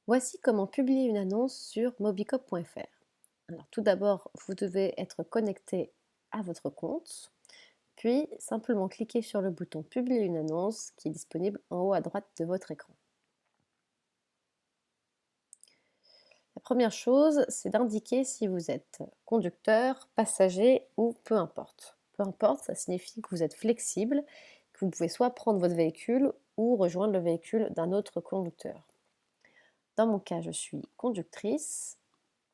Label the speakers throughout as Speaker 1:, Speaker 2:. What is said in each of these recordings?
Speaker 1: Voici comment publier une annonce sur mobicop.fr. Alors tout d'abord, vous devez être connecté à votre compte, puis simplement cliquer sur le bouton Publier une annonce qui est disponible en haut à droite de votre écran. La première chose, c'est d'indiquer si vous êtes conducteur, passager ou peu importe. Peu importe, ça signifie que vous êtes flexible, que vous pouvez soit prendre votre véhicule ou rejoindre le véhicule d'un autre conducteur. Dans mon cas, je suis conductrice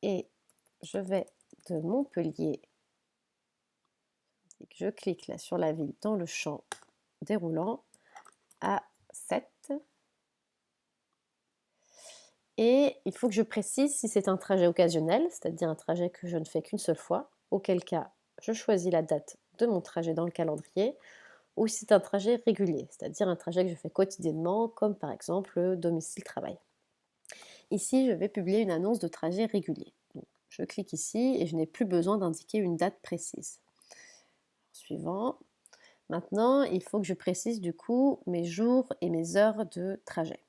Speaker 1: et je vais de Montpellier, et que je clique là sur la ville dans le champ déroulant à 7. Et il faut que je précise si c'est un trajet occasionnel, c'est-à-dire un trajet que je ne fais qu'une seule fois, auquel cas je choisis la date de mon trajet dans le calendrier, ou si c'est un trajet régulier, c'est-à-dire un trajet que je fais quotidiennement, comme par exemple domicile-travail. Ici, je vais publier une annonce de trajet régulier. Donc, je clique ici et je n'ai plus besoin d'indiquer une date précise. Suivant. Maintenant, il faut que je précise du coup mes jours et mes heures de trajet.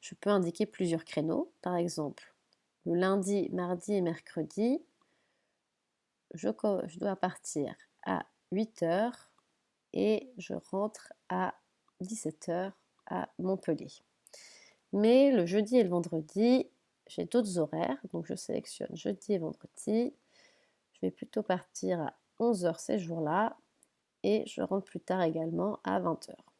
Speaker 1: Je peux indiquer plusieurs créneaux, par exemple le lundi, mardi et mercredi, je dois partir à 8 heures et je rentre à 17 heures à Montpellier. Mais le jeudi et le vendredi, j'ai d'autres horaires, donc je sélectionne jeudi et vendredi. Je vais plutôt partir à 11 heures ces jours-là et je rentre plus tard également à 20 heures.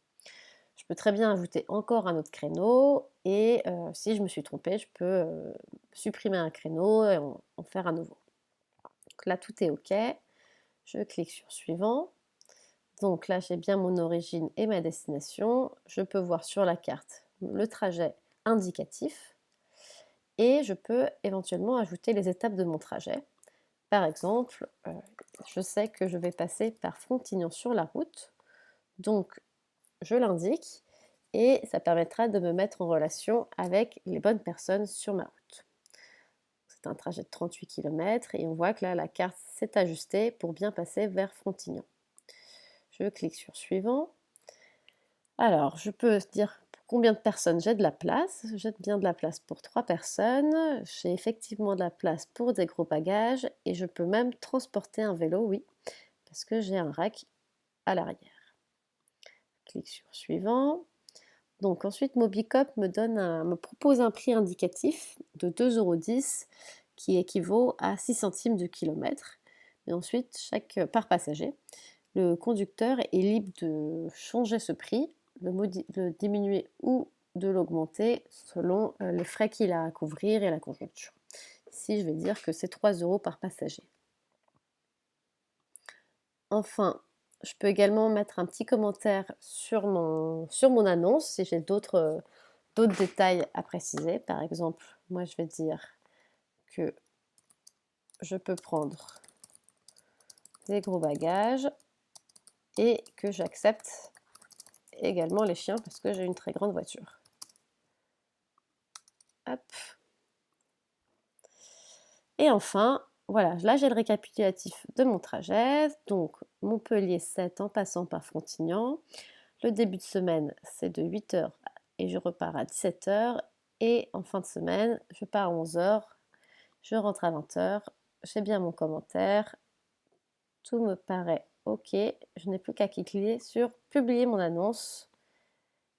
Speaker 1: Je peux très bien ajouter encore un autre créneau et si je me suis trompée, je peux supprimer un créneau et en faire un nouveau. Donc là, tout est OK. Je clique sur suivant. Donc là, j'ai bien mon origine et ma destination. Je peux voir sur la carte le trajet indicatif et je peux éventuellement ajouter les étapes de mon trajet. Par exemple, je sais que je vais passer par Frontignan sur la route, donc je l'indique et ça permettra de me mettre en relation avec les bonnes personnes sur ma route. C'est un trajet de 38 km et on voit que là, la carte s'est ajustée pour bien passer vers Frontignan. Je clique sur suivant. Alors, je peux dire pour combien de personnes j'ai de la place. J'ai bien de la place pour 3 personnes. J'ai effectivement de la place pour des gros bagages et je peux même transporter un vélo, oui, parce que j'ai un rack à l'arrière. Clique sur suivant. Donc ensuite, Mobicop me propose un prix indicatif de 2,10 € qui équivaut à 6 centimes de kilomètre. Et ensuite, par passager, le conducteur est libre de changer ce prix, de diminuer ou de l'augmenter selon les frais qu'il a à couvrir et la conjoncture. Ici, je vais dire que c'est 3 € par passager. Enfin, je peux également mettre un petit commentaire sur mon annonce si j'ai d'autres détails à préciser. Par exemple, moi je vais dire que je peux prendre des gros bagages et que j'accepte également les chiens parce que j'ai une très grande voiture. Hop. Et enfin, voilà, là j'ai le récapitulatif de mon trajet. Donc Montpellier 7 en passant par Frontignan. Le début de semaine, c'est de 8 heures et je repars à 17 heures. Et en fin de semaine, je pars à 11 heures, je rentre à 20 heures. J'ai bien mon commentaire. Tout me paraît OK. Je n'ai plus qu'à cliquer sur publier mon annonce.